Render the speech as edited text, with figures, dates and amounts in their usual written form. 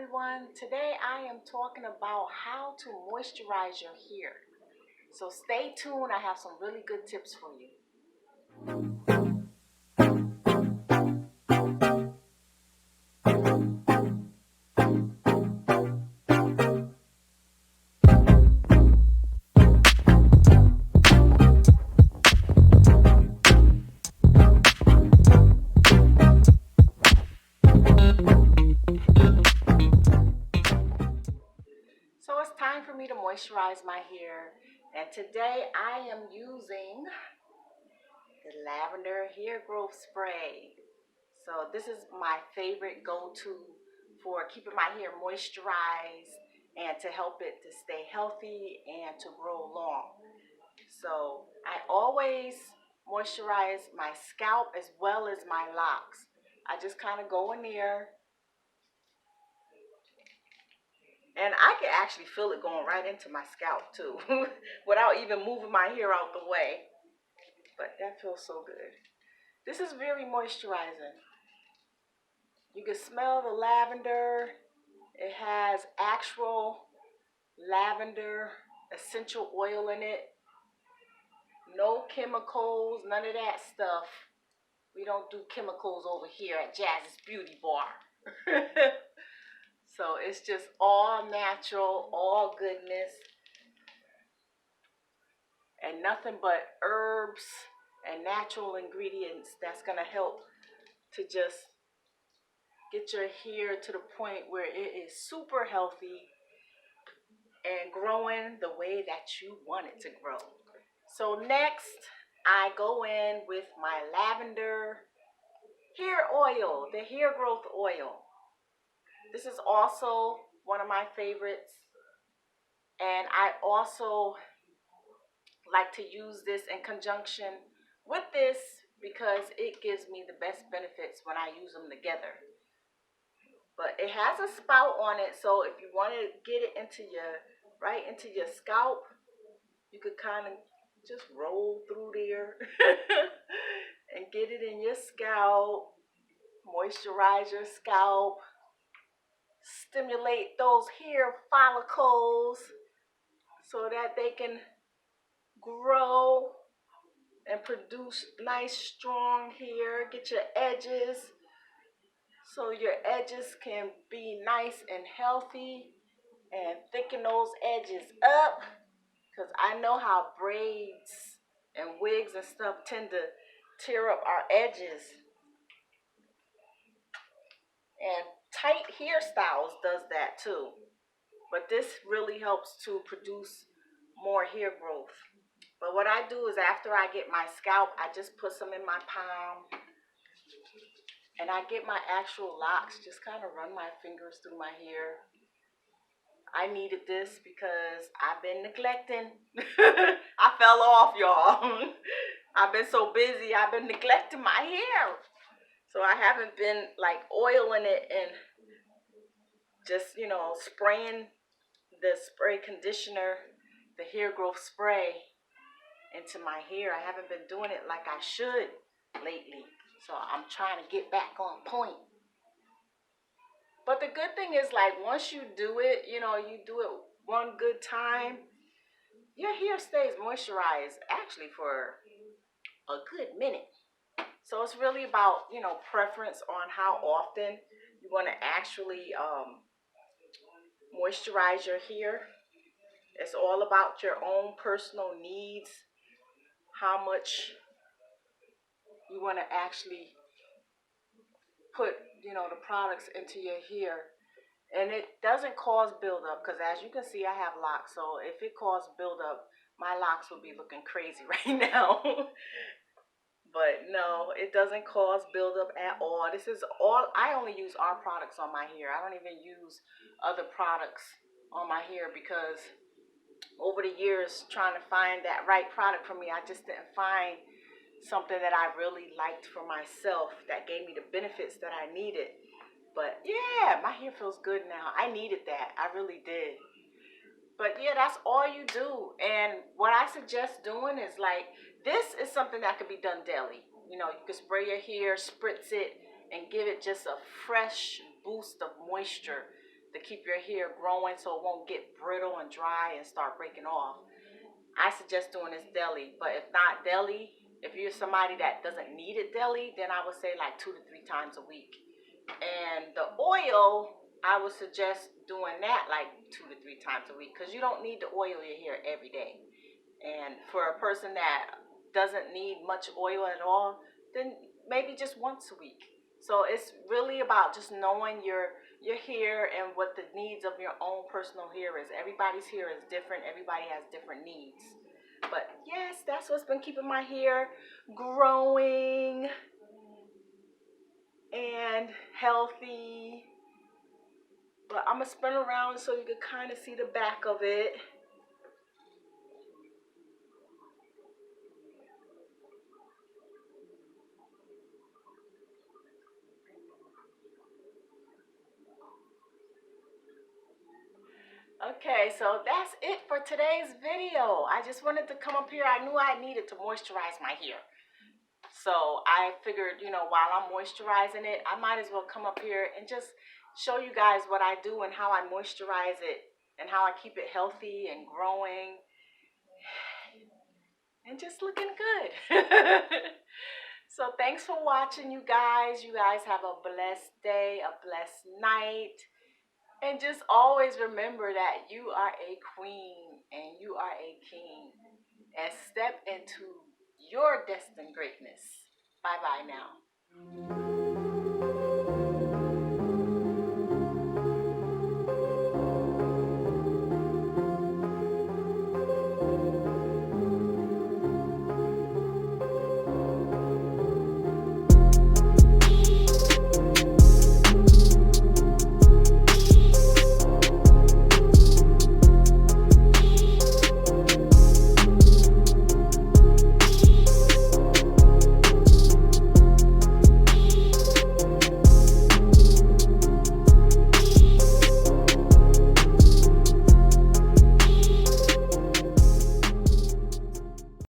everyone. Today I am talking about how to moisturize your hair. So stay tuned. I have some really good tips for you. So it's time for me to moisturize my hair. And today I am using the lavender hair growth spray. So this is my favorite go-to for keeping my hair moisturized and to help it to stay healthy and to grow long. So I always moisturize my scalp as well as my locks. I just kind of go in there and I can actually feel it going right into my scalp too without even moving my hair out the way. But that feels so good. This is very moisturizing. You can smell the lavender. It has actual lavender essential oil in it. No chemicals, none of that stuff. We don't do chemicals over here at Jazz's Beauty Bar. So it's just all natural, all goodness, and nothing but herbs and natural ingredients that's going to help to just get your hair to the point where it is super healthy and growing the way that you want it to grow. So next, I go in with my lavender hair oil, the hair growth oil. This is also one of my favorites. And I also like to use this in conjunction with this because it gives me the best benefits when I use them together. But it has a spout on it, so if you want to get it into right into your scalp, you could kind of just roll through there and get it in your scalp, moisturize your scalp, stimulate those hair follicles so that they can grow and produce nice strong hair. Get your edges so your edges can be nice and healthy and thicken those edges up, because I know how braids and wigs and stuff tend to tear up our edges, and tight hairstyles does that too. But this really helps to produce more hair growth. But what I do is after I get my scalp, I just put some in my palm and I get my actual locks, just kind of run my fingers through my hair. I needed this because I've been neglecting. I fell off, y'all. I've been so busy, I've been neglecting my hair. So I haven't been like oiling it and just, spraying the spray conditioner, the hair growth spray into my hair. I haven't been doing it like I should lately. So I'm trying to get back on point. But the good thing is, like, once you do it, you do it one good time, your hair stays moisturized actually for a good minute. So it's really about, preference on how often you want to actually moisturize your hair. It's all about your own personal needs, how much you want to actually put, the products into your hair. And it doesn't cause buildup, because as you can see, I have locks. So if it caused buildup, my locks would be looking crazy right now. But no, it doesn't cause buildup at all. This is all, I only use our products on my hair. I don't even use other products on my hair because over the years trying to find that right product for me, I just didn't find something that I really liked for myself that gave me the benefits that I needed. But yeah, my hair feels good now. I needed that. I really did. But yeah, that's all you do. And what I suggest doing is, like, this is something that could be done daily. You can spray your hair, spritz it, and give it just a fresh boost of moisture. to keep your hair growing so it won't get brittle and dry and start breaking off, I suggest doing this daily. But if not daily, if you're somebody that doesn't need it daily, then I would say like 2 to 3 times a week. And the oil, I would suggest doing that like 2 to 3 times a week, because you don't need to oil your hair every day. And for a person that doesn't need much oil at all, then maybe just once a week. So it's really about just knowing your hair and what the needs of your own personal hair is. Everybody's hair is different. Everybody has different needs. But yes, that's what's been keeping my hair growing and healthy. But I'm going to spin around so you can kind of see the back of it. Okay, so that's it for today's video. I just wanted to come up here. I knew I needed to moisturize my hair. So I figured, while I'm moisturizing it, I might as well come up here and just show you guys what I do and how I moisturize it and how I keep it healthy and growing and just looking good. So thanks for watching, you guys. You guys have a blessed day, a blessed night. And just always remember that you are a queen and you are a king. And step into your destined greatness. Bye-bye now.